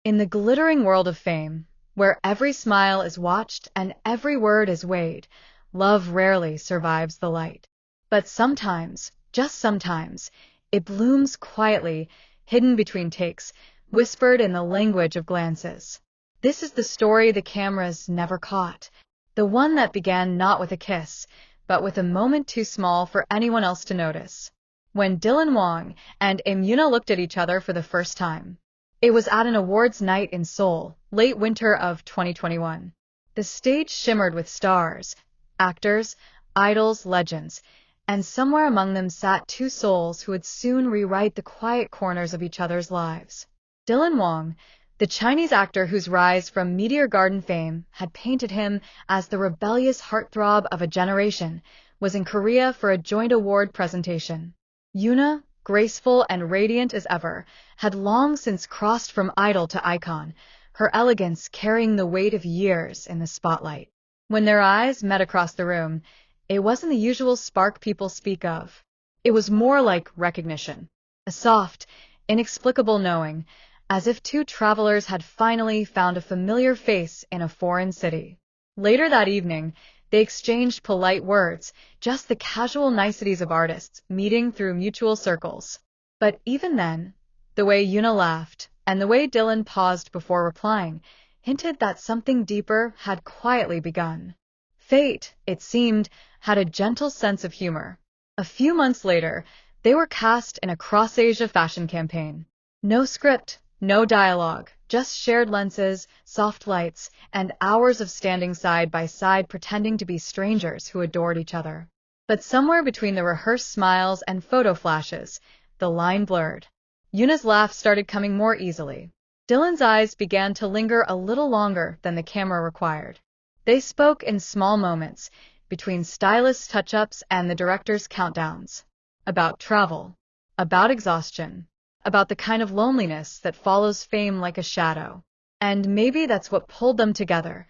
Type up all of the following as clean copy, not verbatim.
In the glittering world of fame, where every smile is watched and every word is weighed, love rarely survives the light. But sometimes, just sometimes, it blooms quietly, hidden between takes, whispered in the language of glances. This is the story the cameras never caught, the one that began not with a kiss, but with a moment too small for anyone else to notice. When Wang and Yoona looked at each other for the first time. It was at an awards night in Seoul, late winter of 2021. The stage shimmered with stars, actors, idols, legends, and somewhere among them sat two souls who would soon rewrite the quiet corners of each other's lives. Wang, the Chinese actor whose rise from Meteor Garden fame had painted him as the rebellious heartthrob of a generation, was in Korea for a joint award presentation. Yoona, graceful and radiant as ever, had long since crossed from idol to icon, her elegance carrying the weight of years in the spotlight. When their eyes met across the room, it wasn't the usual spark people speak of. It was more like recognition, a soft, inexplicable knowing, as if two travelers had finally found a familiar face in a foreign city. Later that evening, they exchanged polite words, just the casual niceties of artists meeting through mutual circles. But even then, the way Yoona laughed, and the way Dylan paused before replying, hinted that something deeper had quietly begun. Fate, it seemed, had a gentle sense of humor. A few months later, they were cast in a cross-Asia fashion campaign. No script, no dialogue, just shared lenses, soft lights, and hours of standing side by side pretending to be strangers who adored each other. But somewhere between the rehearsed smiles and photo flashes, the line blurred. Yoona's laugh started coming more easily. Dylan's eyes began to linger a little longer than the camera required. They spoke in small moments, between stylist touch-ups and the director's countdowns. About travel. About exhaustion. About the kind of loneliness that follows fame like a shadow. And maybe that's what pulled them together.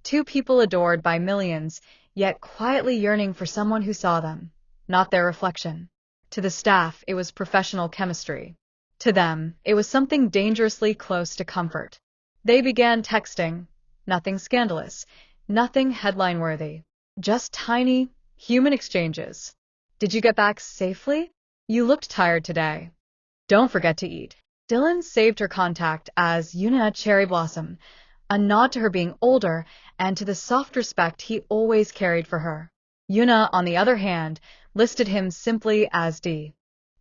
Two people adored by millions, yet quietly yearning for someone who saw them, not their reflection. To the staff, it was professional chemistry. To them, it was something dangerously close to comfort. They began texting. Nothing scandalous, nothing headline-worthy. Just tiny, human exchanges. Did you get back safely? You looked tired today. Don't forget to eat. Dylan saved her contact as Yoona Cherry Blossom, a nod to her being older and to the soft respect he always carried for her. Yoona, on the other hand, listed him simply as D.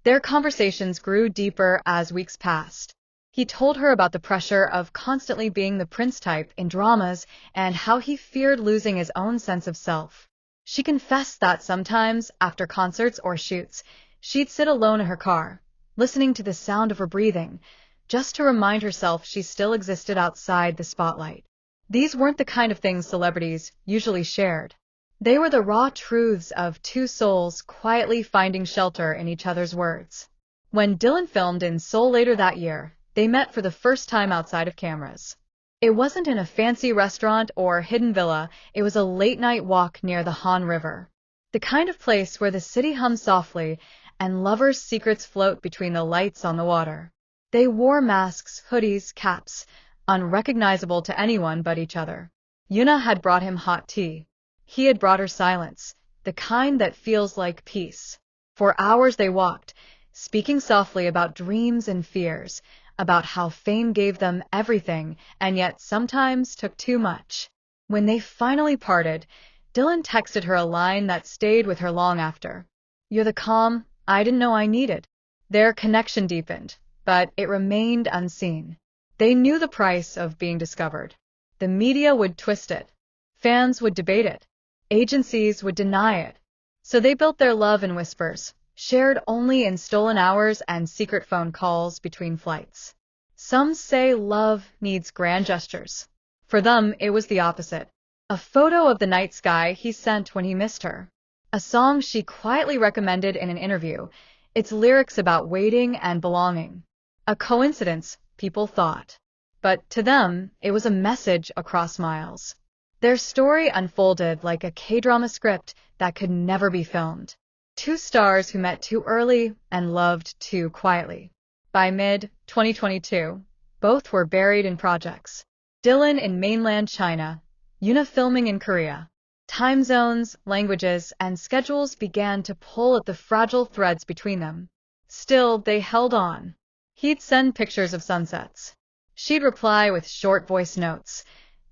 Their conversations grew deeper as weeks passed. He told her about the pressure of constantly being the prince type in dramas and how he feared losing his own sense of self. She confessed that sometimes, after concerts or shoots, she'd sit alone in her car, listening to the sound of her breathing, just to remind herself she still existed outside the spotlight. These weren't the kind of things celebrities usually shared. They were the raw truths of two souls quietly finding shelter in each other's words. When Dylan filmed in Seoul later that year, they met for the first time outside of cameras. It wasn't in a fancy restaurant or hidden villa, it was a late-night walk near the Han River. The kind of place where the city hums softly and lovers' secrets float between the lights on the water. They wore masks, hoodies, caps, unrecognizable to anyone but each other. Yoona had brought him hot tea. He had brought her silence, the kind that feels like peace. For hours they walked, speaking softly about dreams and fears, about how fame gave them everything and yet sometimes took too much. When they finally parted, Dylan texted her a line that stayed with her long after. "You're the calm I didn't know I needed." Their connection deepened, but it remained unseen. They knew the price of being discovered. The media would twist it. Fans would debate it. Agencies would deny it. So they built their love in whispers, shared only in stolen hours and secret phone calls between flights. Some say love needs grand gestures. For them, it was the opposite. A photo of the night sky he sent when he missed her. A song she quietly recommended in an interview, its lyrics about waiting and belonging. A coincidence, people thought. But to them, it was a message across miles. Their story unfolded like a Cdrama script that could never be filmed. Two stars who met too early and loved too quietly. By mid-2022, Both were buried in projects. Dylan in mainland China, Yoona filming in Korea. Time zones, languages, and schedules began to pull at the fragile threads between them. Still, they held on. He'd send pictures of sunsets. She'd reply with short voice notes,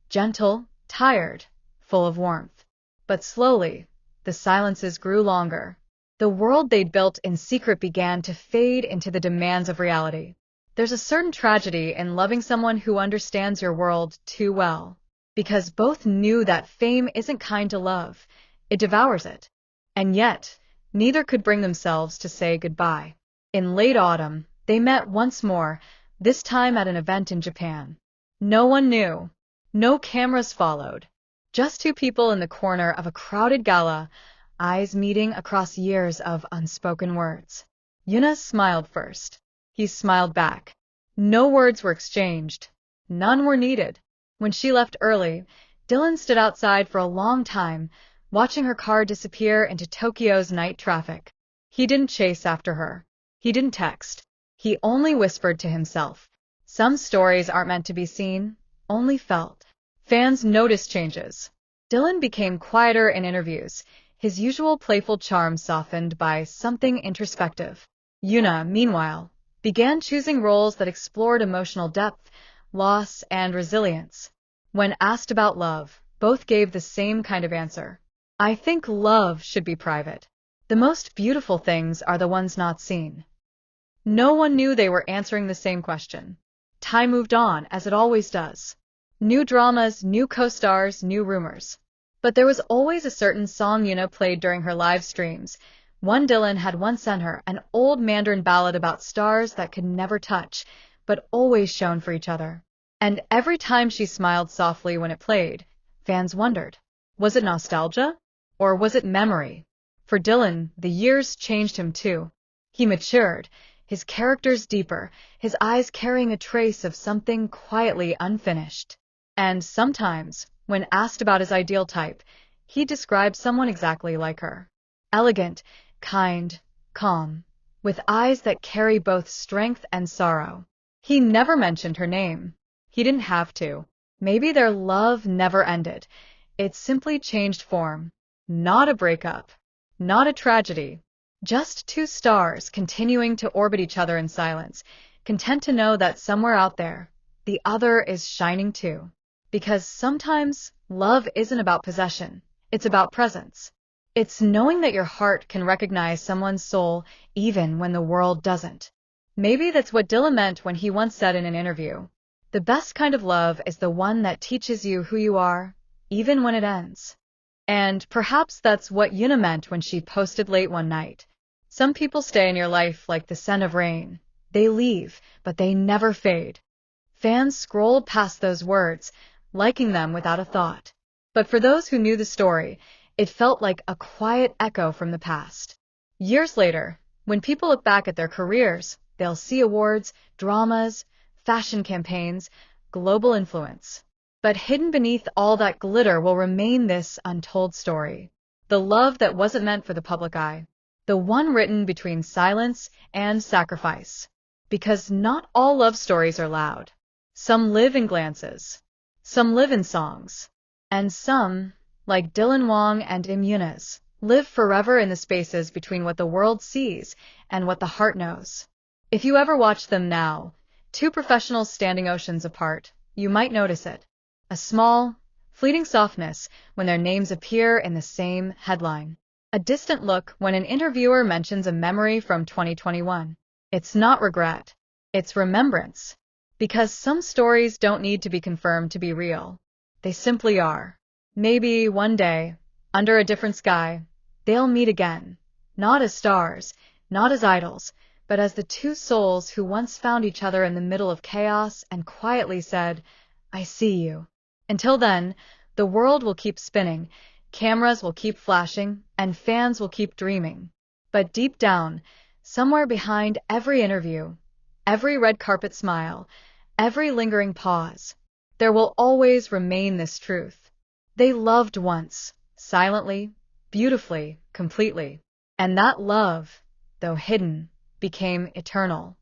gentle, tired, full of warmth. But slowly, the silences grew longer. The world they'd built in secret began to fade into the demands of reality. There's a certain tragedy in loving someone who understands your world too well. Because both knew that fame isn't kind to love, it devours it. And yet, neither could bring themselves to say goodbye. In late autumn, they met once more, this time at an event in Japan. No one knew. No cameras followed. Just two people in the corner of a crowded gala, eyes meeting across years of unspoken words. Yoona smiled first. He smiled back. No words were exchanged. None were needed. When she left early, Dylan stood outside for a long time, watching her car disappear into Tokyo's night traffic. He didn't chase after her. He didn't text. He only whispered to himself. Some stories aren't meant to be seen, only felt. Fans noticed changes. Dylan became quieter in interviews, his usual playful charm softened by something introspective. Yoona, meanwhile, began choosing roles that explored emotional depth, loss, and resilience. When asked about love, both gave the same kind of answer. I think love should be private. The most beautiful things are the ones not seen. No one knew they were answering the same question. Time moved on, as it always does. New dramas, new co-stars, new rumors. But there was always a certain song Yoona played during her live streams. One Dylan had once sent her, an old Mandarin ballad about stars that could never touch, but always shone for each other. And every time she smiled softly when it played, fans wondered, was it nostalgia? Or was it memory? For Dylan, the years changed him too. He matured, his characters deeper, his eyes carrying a trace of something quietly unfinished. And sometimes, when asked about his ideal type, he described someone exactly like her. Elegant, kind, calm, with eyes that carry both strength and sorrow. He never mentioned her name. He didn't have to. Maybe their love never ended. It simply changed form. Not a breakup. Not a tragedy. Just two stars continuing to orbit each other in silence, content to know that somewhere out there, the other is shining too. Because sometimes, love isn't about possession. It's about presence. It's knowing that your heart can recognize someone's soul even when the world doesn't. Maybe that's what Dylan meant when he once said in an interview, "The best kind of love is the one that teaches you who you are, even when it ends." And perhaps that's what Yoona meant when she posted late one night. Some people stay in your life like the scent of rain. They leave, but they never fade. Fans scrolled past those words, liking them without a thought. But for those who knew the story, it felt like a quiet echo from the past. Years later, when people look back at their careers, they'll see awards, dramas, fashion campaigns, global influence. But hidden beneath all that glitter will remain this untold story. The love that wasn't meant for the public eye. The one written between silence and sacrifice. Because not all love stories are loud. Some live in glances. Some live in songs. And some, like Dylan Wang and Yoona's, live forever in the spaces between what the world sees and what the heart knows. If you ever watch them now, two professionals standing oceans apart, you might notice it. A small, fleeting softness when their names appear in the same headline. A distant look when an interviewer mentions a memory from 2021. It's not regret. It's remembrance. Because some stories don't need to be confirmed to be real. They simply are. Maybe one day, under a different sky, they'll meet again. Not as stars, not as idols, but as the two souls who once found each other in the middle of chaos and quietly said, "I see you." Until then, the world will keep spinning, cameras will keep flashing, and fans will keep dreaming. But deep down, somewhere behind every interview, every red carpet smile, every lingering pause, there will always remain this truth. They loved once, silently, beautifully, completely. And that love, though hidden, became eternal.